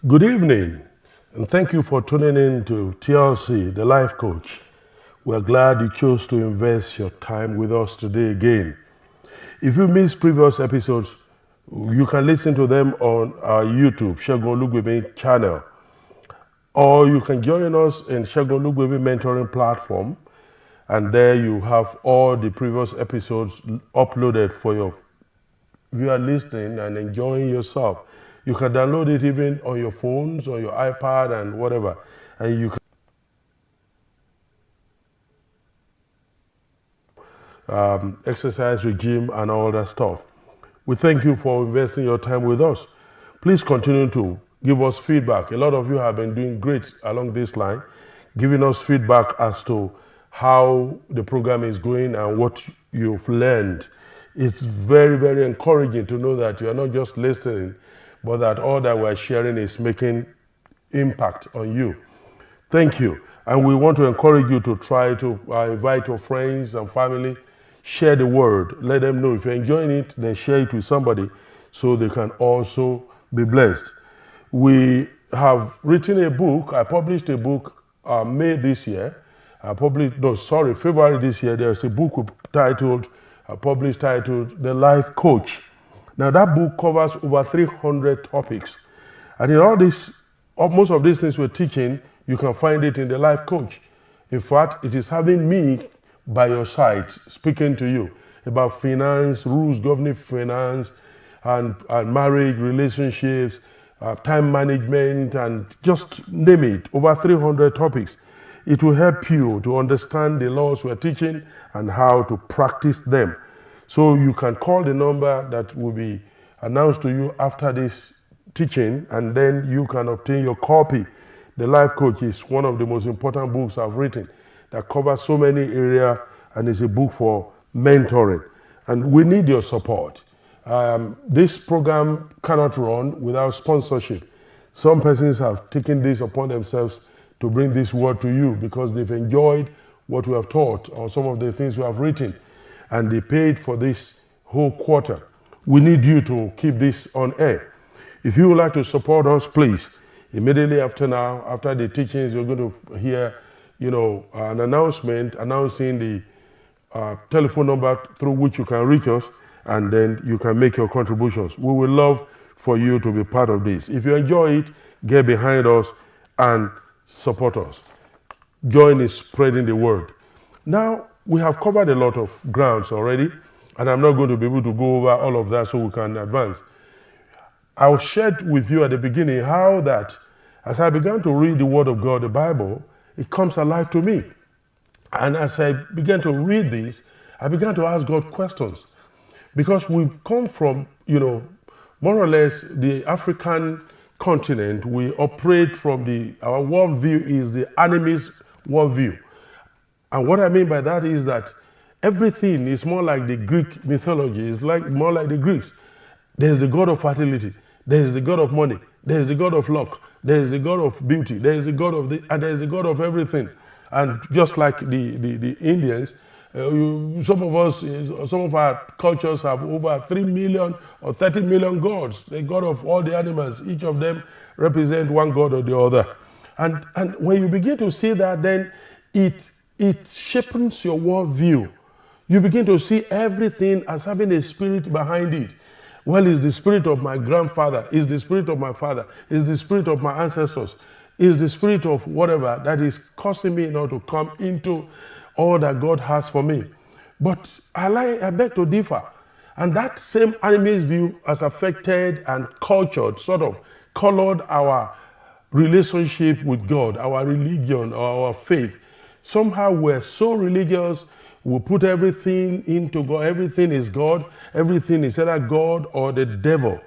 Good evening, and thank you for tuning in to TLC, the Life Coach. We're glad you chose to invest your time with us today again. If you missed previous episodes, you can listen to them on our YouTube, Segun Olugbemi channel, or you can join us in Segun Olugbemi mentoring platform, and there you have all the previous episodes uploaded for you. If you are listening and enjoying yourself, you can download it even on your phones, on your iPad, and whatever, and you can exercise regime and all that stuff. We thank you for investing your time with us. Please continue to give us feedback. A lot of you have been doing great along this line, giving us feedback as to how the program is going and what you've learned. It's very, very encouraging to know that you are not just listening, but that all that we're sharing is making impact on you. Thank you. And we want to encourage you to try to invite your friends and family, share the word, let them know if you're enjoying it, then share it with somebody so they can also be blessed. We have written a book. I published a book May this year. February this year. There's a book published titled The Life Coach. Now that book covers over 300 topics. And in all this, most of these things we're teaching, you can find it in The Life Coach. In fact, it is having me by your side speaking to you about finance, rules governing finance, and marriage, relationships, time management, and just name it, over 300 topics. It will help you to understand the laws we're teaching and how to practice them. So you can call the number that will be announced to you after this teaching, and then you can obtain your copy. The Life Coach is one of the most important books I've written that covers so many areas, and it's a book for mentoring. And we need your support. This program cannot run without sponsorship. Some persons have taken this upon themselves to bring this word to you because they've enjoyed what we have taught or some of the things we have written, and they paid for this whole quarter. We need you to keep this on air. If you would like to support us, please, immediately after now, after the teachings, you're going to hear, an announcement announcing the telephone number through which you can reach us, and then you can make your contributions. We would love for you to be part of this. If you enjoy it, get behind us and support us. Join in spreading the word. Now, we have covered a lot of grounds already, and I'm not going to be able to go over all of that so we can advance. I'll share with you at the beginning how that as I began to read the Word of God, the Bible, it comes alive to me. And as I began to read this, I began to ask God questions. Because we come from, more or less the African continent. We operate from our worldview is the enemy's worldview. And what I mean by that is that everything is more like the Greek mythology. It's more like the Greeks. There's the god of fertility. There's the god of money. There's the god of luck. There's the god of beauty. There's the god of and there's the god of everything. And just like the Indians, some of our cultures have over 3 million or 30 million gods. The god of all the animals, each of them represent one god or the other. And when you begin to see that, then it shapes your worldview. You begin to see everything as having a spirit behind it. Well, it's the spirit of my grandfather, it's the spirit of my father, it's the spirit of my ancestors, it's the spirit of whatever that is causing me not to come into all that God has for me. But I beg to differ. And that same enemy's view has affected and sort of colored our relationship with God, our religion, or our faith. Somehow we're so religious, we put everything into God. Everything is God. Everything is either God or the devil.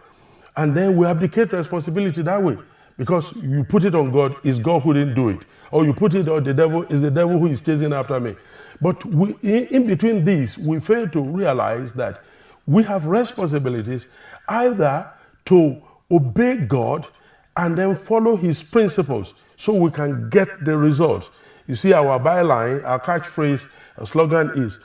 And then we abdicate responsibility that way. Because you put it on God, it's God who didn't do it. Or you put it on the devil, it's the devil who is chasing after me. But in between these, we fail to realize that we have responsibilities either to obey God and then follow his principles so we can get the results. You see, our byline, our catchphrase, our slogan is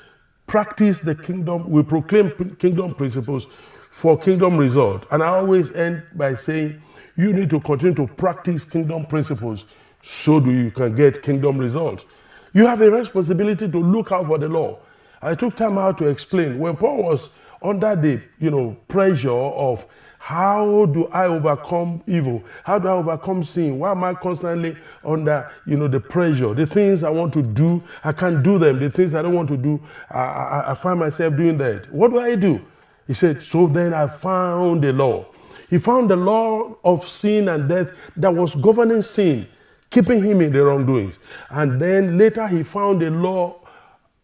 practice the kingdom. We proclaim kingdom principles for kingdom result. And I always end by saying You need to continue to practice kingdom principles so that you can get kingdom results. You have a responsibility to look out for the law. I took time out to explain when Paul was under the pressure of how do I overcome evil? How do I overcome sin? Why am I constantly under the pressure? The things I want to do, I can't do them. The things I don't want to do, I find myself doing that. What do? He said, so then I found the law. He found the law of sin and death that was governing sin, keeping him in the wrongdoings. And then later he found the law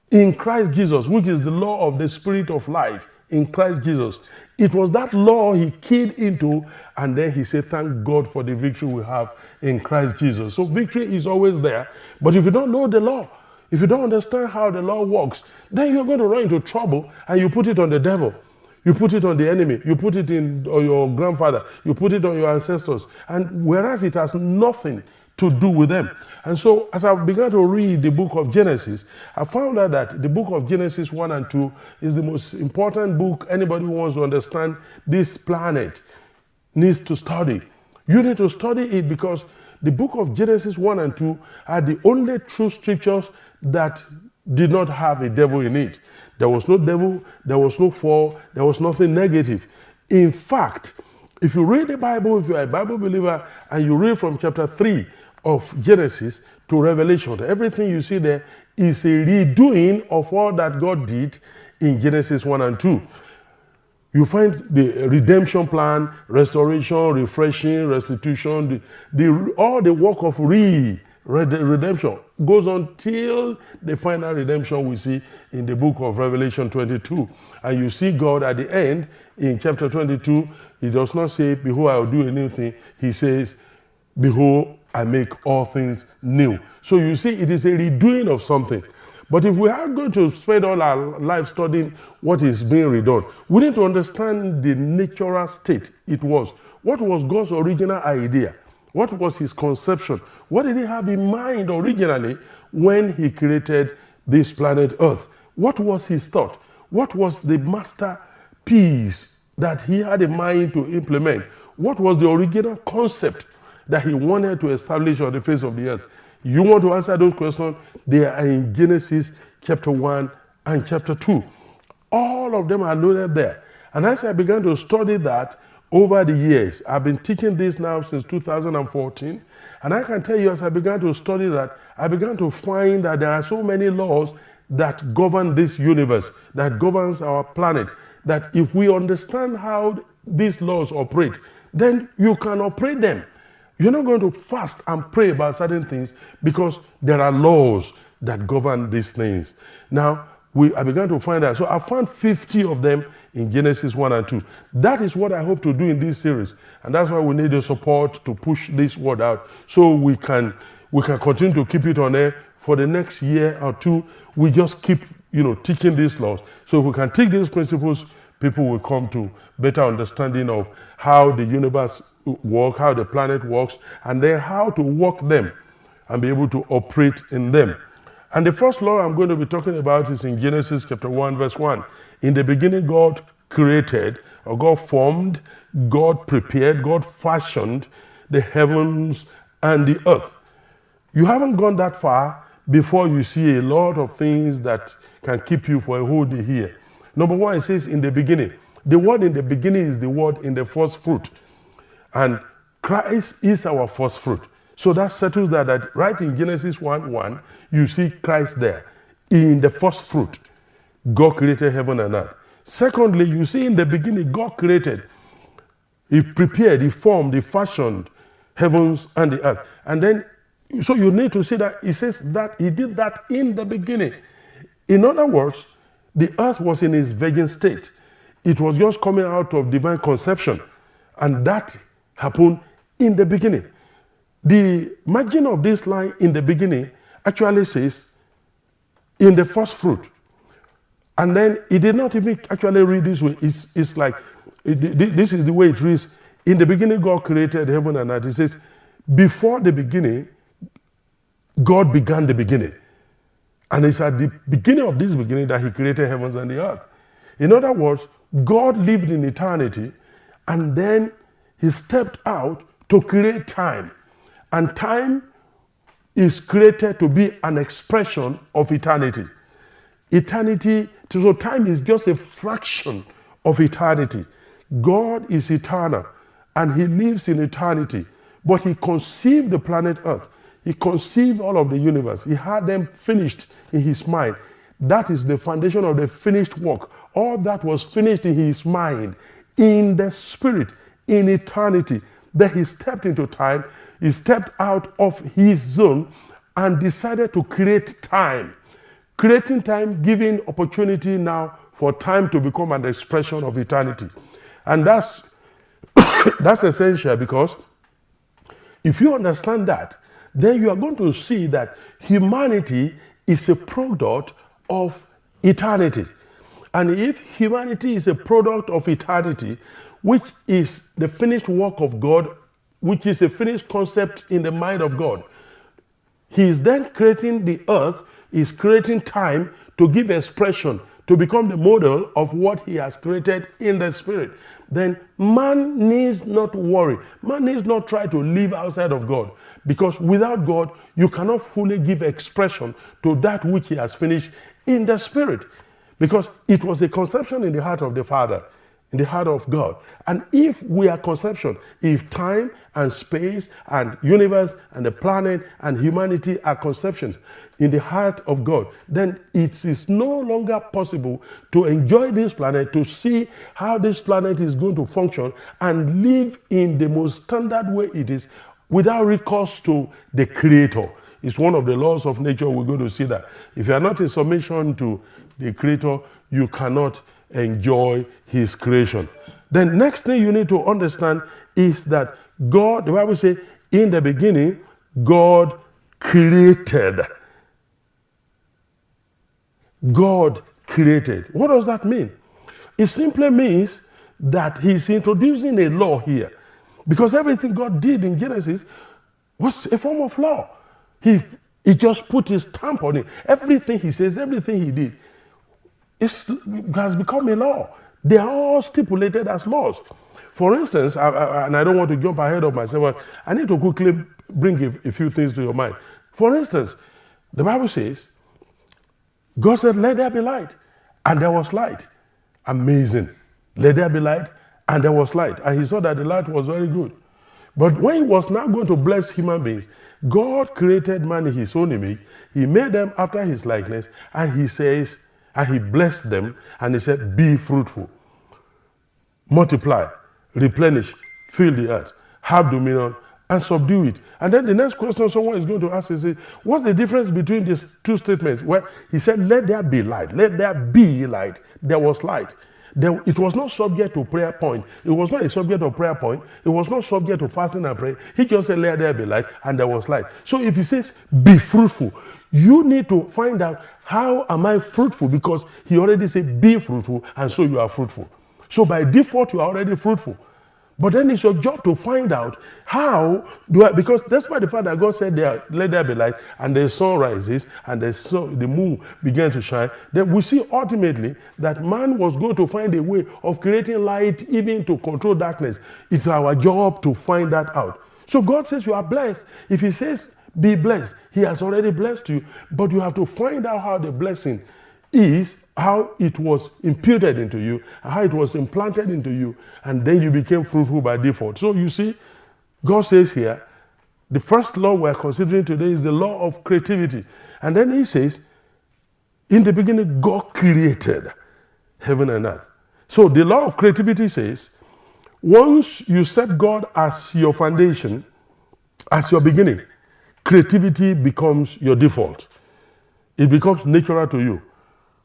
in Christ Jesus, which is the law of the Spirit of life in Christ Jesus. It was that law he keyed into, and then he said, thank God for the victory we have in Christ Jesus. So victory is always there. But if you don't know the law, if you don't understand how the law works, then you're going to run into trouble, and you put it on the devil. You put it on the enemy. You put it on your grandfather. You put it on your ancestors. And whereas it has nothing to do with them. And so as I began to read the book of Genesis, I found out that the book of Genesis 1 and 2 is the most important book anybody who wants to understand this planet needs to study. You need to study it because the book of Genesis 1 and 2 are the only true scriptures that did not have a devil in it. There was no devil, there was no fall, there was nothing negative. In fact, if you read the Bible, if you're a Bible believer, and you read from chapter 3 of Genesis to Revelation, everything you see there is a redoing of all that God did in Genesis 1 and 2. You find the redemption plan, restoration, refreshing, restitution, all the work of redemption goes on till the final redemption we see in the book of Revelation 22. And you see God at the end in chapter 22, he does not say, behold, I will do a new thing. He says, behold, I make all things new. So you see, it is a redoing of something. But if we are going to spend all our life studying what is being redone, we need to understand the natural state it was. What was God's original idea? What was his conception? What did he have in mind originally when he created this planet Earth? What was his thought? What was the masterpiece that he had in mind to implement? What was the original concept that he wanted to establish on the face of the earth? You want to answer those questions? They are in Genesis chapter 1 and chapter 2. All of them are loaded there. And as I began to study that over the years, I've been teaching this now since 2014, and I can tell you as I began to study that, I began to find that there are so many laws that govern this universe, that governs our planet, that if we understand how these laws operate, then you can operate them. You're not going to fast and pray about certain things because there are laws that govern these things. Now, I began to find out. So I found 50 of them in Genesis 1 and 2. That is what I hope to do in this series. And that's why we need your support to push this word out so we can continue to keep it on air for the next year or two. We just keep, teaching these laws. So if we can take these principles, people will come to better understanding of how the universe works, how the planet works, and then how to work them and be able to operate in them. And the first law I'm going to be talking about is in Genesis chapter 1, verse 1. In the beginning, God created, or God formed, God prepared, God fashioned the heavens and the earth. You haven't gone that far before you see a lot of things that can keep you for a whole day here. Number one, it says in the beginning. The word in the beginning is the word in the first fruit. And Christ is our first fruit. So that settles that right in Genesis 1:1, you see Christ there. In the first fruit, God created heaven and earth. Secondly, you see in the beginning, God created. He prepared, he formed, he fashioned heavens and the earth. And then, so you need to see that he says that he did that in the beginning. In other words, the earth was in its virgin state. It was just coming out of divine conception. And that happened in the beginning. The margin of this line in the beginning actually says in the first fruit. And then it did not even actually read this way. It's like, this is the way it reads. In the beginning, God created heaven and earth. It says, before the beginning, God began the beginning. And it's at the beginning of this beginning that he created heavens and the earth. In other words, God lived in eternity, and then he stepped out to create time. And time is created to be an expression of eternity. Eternity, so time is just a fraction of eternity. God is eternal and he lives in eternity, but he conceived the planet Earth. He conceived all of the universe. He had them finished in his mind. That is the foundation of the finished work. All that was finished in his mind, in the spirit, in eternity. Then he stepped into time. He stepped out of his zone and decided to create time. Creating time, giving opportunity now for time to become an expression of eternity. And that's essential, because if you understand that, then you are going to see that humanity is a product of eternity. And if humanity is a product of eternity, which is the finished work of God, which is a finished concept in the mind of God, he is then creating the earth, is creating time to give expression, to become the model of what he has created in the spirit. Then man needs not worry. Man needs not try to live outside of God, because without God, you cannot fully give expression to that which he has finished in the spirit, because it was a conception in the heart of the Father, in the heart of God. And if we are conception, if time and space and universe and the planet and humanity are conceptions in the heart of God, then it is no longer possible to enjoy this planet, to see how this planet is going to function and live in the most standard way it is without recourse to the Creator. It's one of the laws of nature. We're going to see that. If you are not in submission to the Creator, you cannot enjoy his creation. The next thing you need to understand is that God, the Bible says, in the beginning, God created. God created. What does that mean? It simply means that he's introducing a law here. Because everything God did in Genesis was a form of law. He just put his stamp on it. Everything he says, everything he did, has become a law. They are all stipulated as laws. For instance, and I don't want to jump ahead of myself, but I need to quickly bring a few things to your mind. For instance, the Bible says, God said, let there be light. And there was light. Amazing. Let there be light. And there was light. And he saw that the light was very good. But when he was now going to bless human beings, God created man in his own image. He made them after his likeness. And he says, and he blessed them. And he said, be fruitful. Multiply. Replenish. Fill the earth. Have dominion. And subdue it. And then the next question someone is going to ask is, what's the difference between these two statements? Well, he said, let there be light. Let there be light. There was light. It was not subject to prayer point. It was not a subject of prayer point. It was not subject to fasting and prayer. He just said, let there be light, and there was light. So if he says, be fruitful, you need to find out, how am I fruitful? Because he already said, be fruitful, and so you are fruitful. So by default, you are already fruitful. But then it's your job to find out, how do I, because despite the fact that God said, let there be light, and the sun rises, and the moon began to shine, then we see ultimately that man was going to find a way of creating light, even to control darkness. It's our job to find that out. So God says you are blessed. If he says, be blessed, he has already blessed you, but you have to find out how the blessing is, how it was imputed into you, how it was implanted into you, and then you became fruitful by default. So you see, God says here, the first law we're considering today is the law of creativity. And then he says, in the beginning, God created heaven and earth. So the law of creativity says, once you set God as your foundation, as your beginning, creativity becomes your default. It becomes natural to you.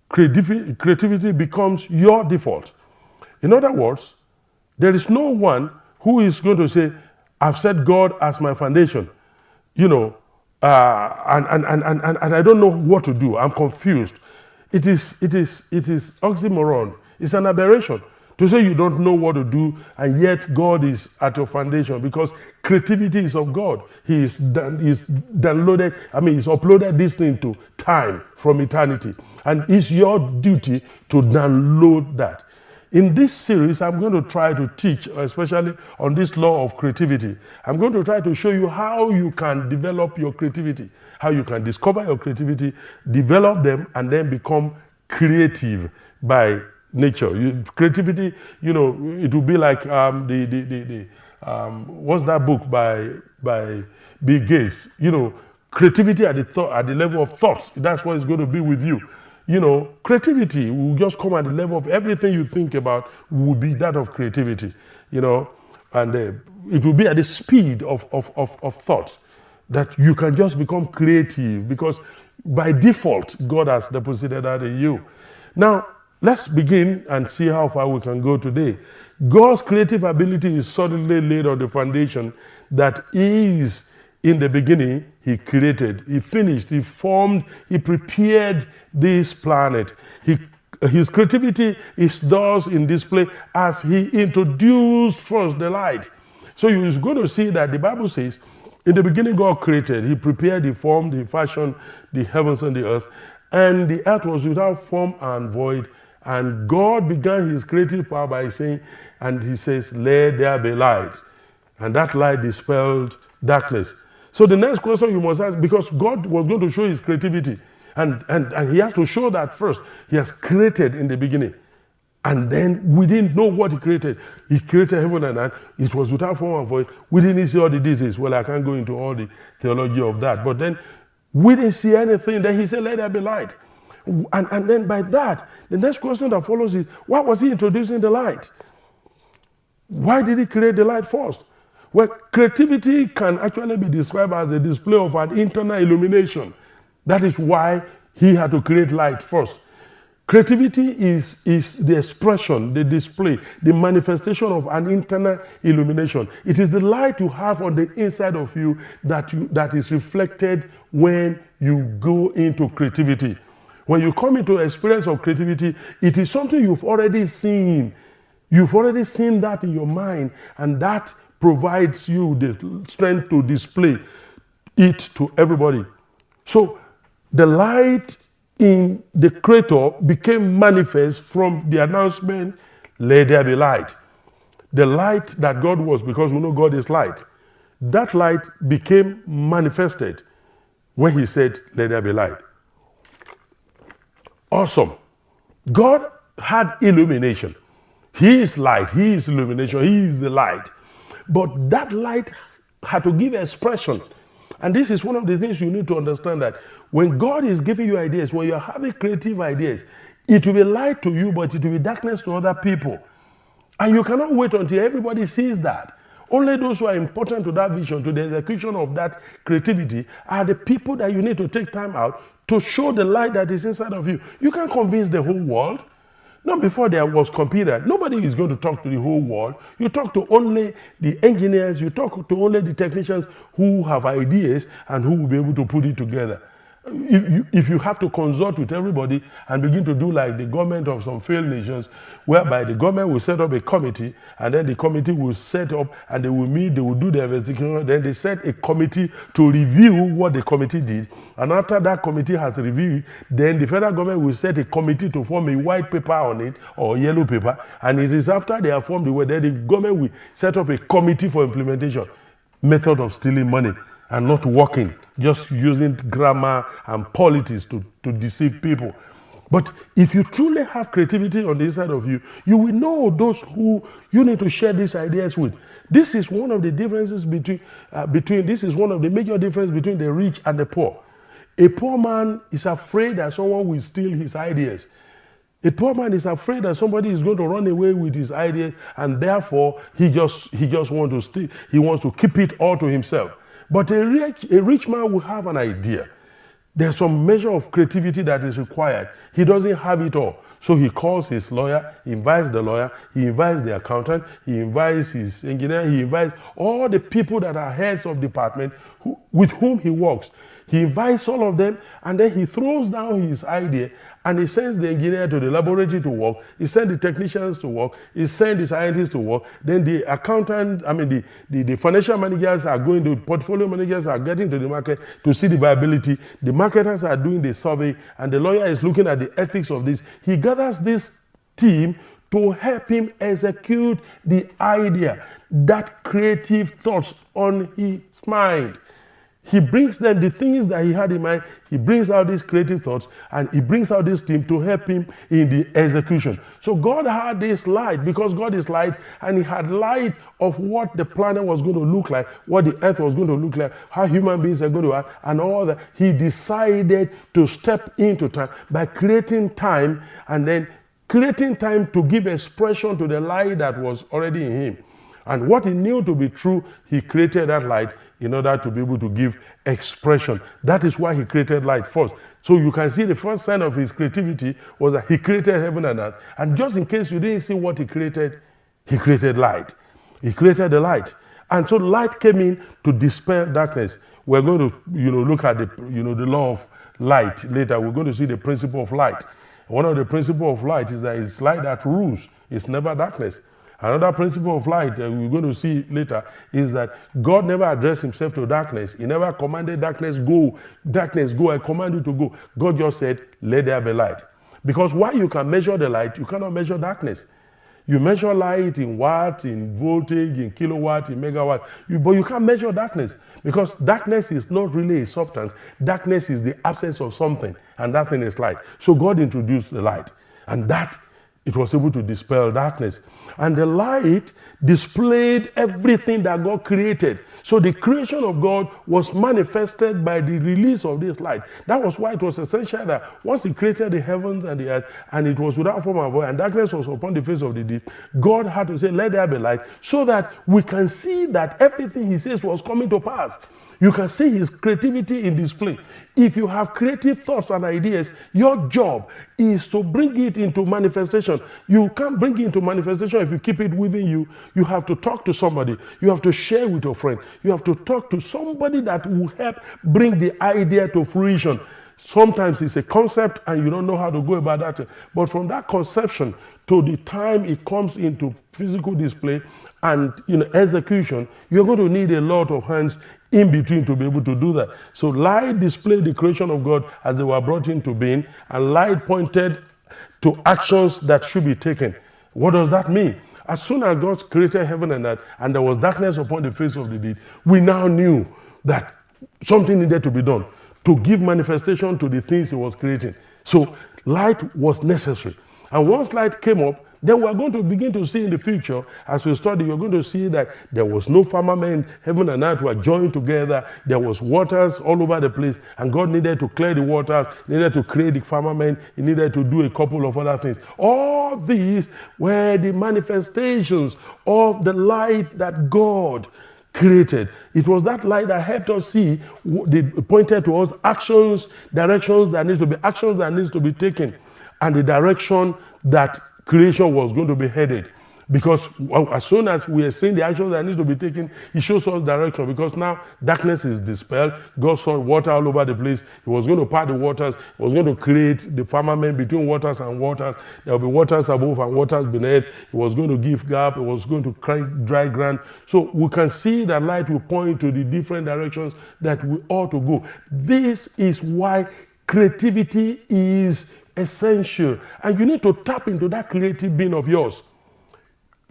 Creativity becomes your default. In other words, there is no one who is going to say, I've set God as my foundation, and I don't know what to do. I'm confused. It is oxymoron. It's an aberration to say you don't know what to do, and yet God is at your foundation, because creativity is of God. He's uploaded this thing to time from eternity. And it's your duty to download that. In this series, I'm going to try to teach, especially on this law of creativity. I'm going to try to show you how you can develop your creativity, how you can discover your creativity, develop them, and then become creative by nature. Creativity, it will be like what's that book by Bill Gates? Creativity at the level of thoughts. That's what it's going to be with you. Creativity will just come at the level of everything you think about will be that of creativity, and it will be at the speed of thought that you can just become creative because by default, God has deposited that in you. Now, let's begin and see how far we can go today. God's creative ability is solidly laid on the foundation that is in the beginning. He created, he finished, he formed, he prepared this planet. His creativity is thus in display as he introduced first the light. So you're going to see that the Bible says, in the beginning God created, he prepared, he formed, he fashioned the heavens and the earth, and the earth was without form and void, and God began his creative power by saying, and he says, let there be light. And that light dispelled darkness. So the next question you must ask, because God was going to show his creativity, and he has to show that first. He has created in the beginning. And then we didn't know what he created. He created heaven and earth. It was without form and void. We didn't see all the diseases. Well, I can't go into all the theology of that. But then we didn't see anything. Then he said, let there be light. And then by that, the next question that follows is, why was he introducing the light? Why did he create the light first? Well, creativity can actually be described as a display of an internal illumination. That is why he had to create light first. Creativity is the expression, the display, the manifestation of an internal illumination. It is the light you have on the inside of you that is reflected when you go into creativity. When you come into experience of creativity, it is something you've already seen. You've already seen that in your mind, and that provides you the strength to display it to everybody. So the light in the Creator became manifest from the announcement, let there be light. The light that God was, because we know God is light, that light became manifested when he said, let there be light. Awesome. God had illumination. He is light, he is illumination, he is the light. But that light had to give expression. And this is one of the things you need to understand, that when God is giving you ideas, when you're having creative ideas, it will be light to you, but it will be darkness to other people. And you cannot wait until everybody sees that. Only those who are important to that vision, to the execution of that creativity, are the people that you need to take time out to show the light that is inside of you. You can't convince the whole world. Not before there was computer. Nobody is going to talk to the whole world. You talk to only the engineers, you talk to only the technicians who have ideas and who will be able to put it together. If you have to consult with everybody and begin to do like the government of some failed nations, whereby the government will set up a committee, and then the committee will set up and they will meet, they will do the investigation, then they set a committee to review what the committee did. And after that committee has reviewed, then the federal government will set a committee to form a white paper on it, or yellow paper, and it is after they have formed then the government will set up a committee for implementation. Method of stealing money and not working, just using grammar and politics to deceive people. But if you truly have creativity on the inside of you, you will know those who you need to share these ideas with. This is one of the differences this is one of the major differences between the rich and the poor. A poor man is afraid that someone will steal his ideas. A poor man is afraid that somebody is going to run away with his ideas, and therefore he just wants to steal. He wants to keep it all to himself. But a rich man will have an idea. There's some measure of creativity that is required. He doesn't have it all. So he calls his lawyer, he invites the lawyer, he invites the accountant, he invites his engineer, he invites all the people that are heads of department with whom he works. He invites all of them, and then he throws down his idea, and he sends the engineer to the laboratory to work, he sends the technicians to work, he sends the scientists to work, then the accountant, the financial managers are going, the portfolio managers are getting to the market to see the viability, the marketers are doing the survey, and the lawyer is looking at the ethics of this. He gathers this team to help him execute the idea, that creative thoughts on his mind. He brings them the things that he had in mind. He brings out these creative thoughts and he brings out this team to help him in the execution. So God had this light because God is light, and he had light of what the planet was going to look like, what the earth was going to look like, how human beings are going to act, and all that. He decided to step into time by creating time, and then creating time to give expression to the light that was already in him. And what he knew to be true, he created that light in order to be able to give expression. That is why he created light first. So you can see the first sign of his creativity was that he created heaven and earth. And just in case you didn't see what he created light. He created the light. And so light came in to dispel darkness. We're going to look at the law of light later. We're going to see the principle of light. One of the principles of light is that it's light that rules. It's never darkness. Another principle of light we're going to see later is that God never addressed himself to darkness. He never commanded darkness, go, I command you to go. God just said, let there be light. Because while you can measure the light, you cannot measure darkness. You measure light in watts, in voltage, in kilowatt, in megawatt, but you can't measure darkness, because darkness is not really a substance. Darkness is the absence of something, and that thing is light. So God introduced the light, and that it was able to dispel darkness. And the light displayed everything that God created. So the creation of God was manifested by the release of this light. That was why it was essential that once he created the heavens and the earth, and it was without form and void, and darkness was upon the face of the deep, God had to say, let there be light, so that we can see that everything he says was coming to pass. You can see his creativity in display. If you have creative thoughts and ideas, your job is to bring it into manifestation. You can't bring it into manifestation if you keep it within you. You have to talk to somebody. You have to share with your friend. You have to talk to somebody that will help bring the idea to fruition. Sometimes it's a concept and you don't know how to go about that. But from that conception to the time it comes into physical display and execution, you're going to need a lot of hands in between to be able to do that. So light displayed the creation of God as they were brought into being, and light pointed to actions that should be taken. What does that mean? As soon as God created heaven and earth, and there was darkness upon the face of the deep, we now knew that something needed to be done to give manifestation to the things he was creating. So light was necessary. And once light came up, then we're going to begin to see in the future, as we study, you're going to see that there was no firmament, heaven and earth were joined together, there was waters all over the place, and God needed to clear the waters, needed to create the firmament, he needed to do a couple of other things. All these were the manifestations of the light that God created. It was that light that helped us see, pointed to us actions, directions that needs to be taken, and the direction that creation was going to be headed. Because as soon as we are seeing the actions that need to be taken, he shows us direction. Because now darkness is dispelled. God saw water all over the place. He was going to part the waters. He was going to create the firmament between waters and waters. There will be waters above and waters beneath. He was going to give gap. He was going to create dry ground. So we can see that light will point to the different directions that we ought to go. This is why creativity is essential, and you need to tap into that creative being of yours.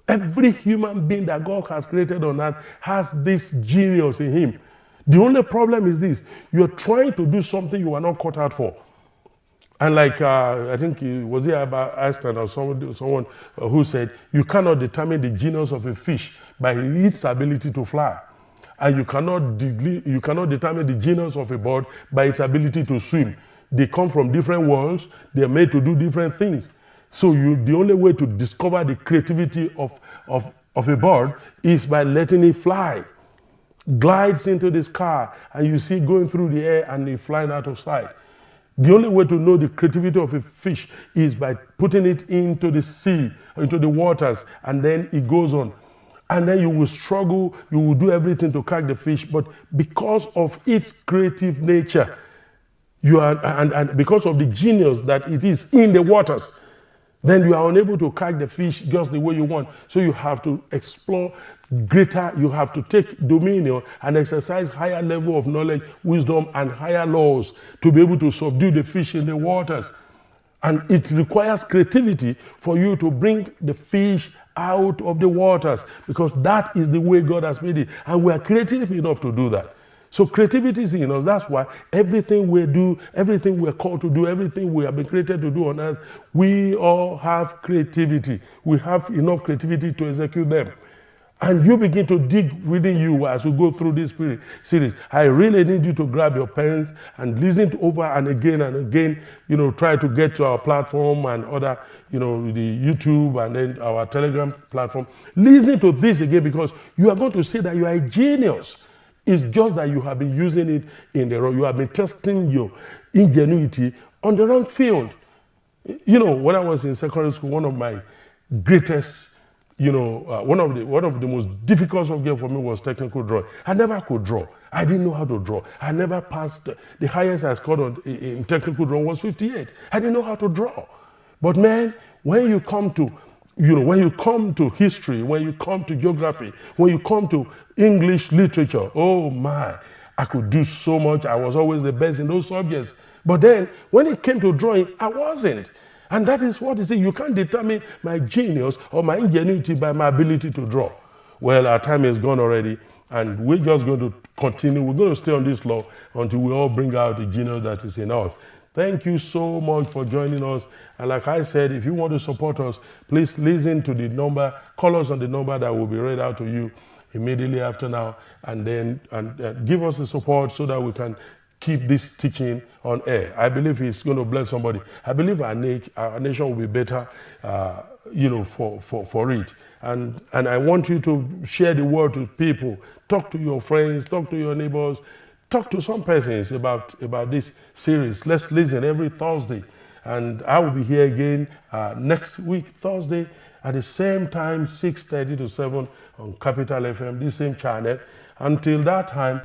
Every human being that God has created on earth has this genius in him. The only problem is this: you're trying to do something you are not cut out for. And like I think it was Albert Einstein or someone who said, you cannot determine the genius of a fish by its ability to fly, and you cannot determine the genius of a bird by its ability to swim. They come from different worlds. They are made to do different things. So the only way to discover the creativity of a bird is by letting it fly. Glides into the sky, and you see going through the air and it flying out of sight. The only way to know the creativity of a fish is by putting it into the sea, into the waters, and then it goes on. And then you will struggle, you will do everything to catch the fish, but because of its creative nature, and because of the genius that it is in the waters, then you are unable to catch the fish just the way you want. So you have to explore greater, you have to take dominion and exercise higher level of knowledge, wisdom, and higher laws to be able to subdue the fish in the waters. And it requires creativity for you to bring the fish out of the waters, because that is the way God has made it. And we are creative enough to do that. So creativity is in us. That's why everything we do, everything we're called to do, everything we have been created to do on earth, we all have creativity. We have enough creativity to execute them. And you begin to dig within you as we go through this series. I really need you to grab your pens and listen to over and again, try to get to our platform and other, the YouTube and then our Telegram platform. Listen to this again, because you are going to see that you are a genius. It's just that you have been using it in the wrong. You have been testing your ingenuity on the wrong field. When I was in secondary school, one of my greatest, one of the most difficult subjects for me was technical drawing. I never could draw. I didn't know how to draw. I never passed. The highest I scored in technical drawing was 58. I didn't know how to draw. But man, when you come to history, when you come to geography, when you come to English literature, oh my, I could do so much. I was always the best in those subjects. But then when it came to drawing, I wasn't. And that is what is it. You can't determine my genius or my ingenuity by my ability to draw. Well, our time is gone already, and we're just going to continue. We're going to stay on this law until we all bring out the genius that is in us. Thank you so much for joining us. And like I said, if you want to support us, please listen to the number, call us on the number that will be read out to you immediately after now, and then give us the support so that we can keep this teaching on air. I believe it's going to bless somebody. I believe our nation will be better, for it. And I want you to share the word to people. Talk to your friends, talk to your neighbors, talk to some persons about this series. Let's listen every Thursday. And I will be here again next week, Thursday, at the same time, 6:30 to 7 on Capital FM, this same channel. Until that time,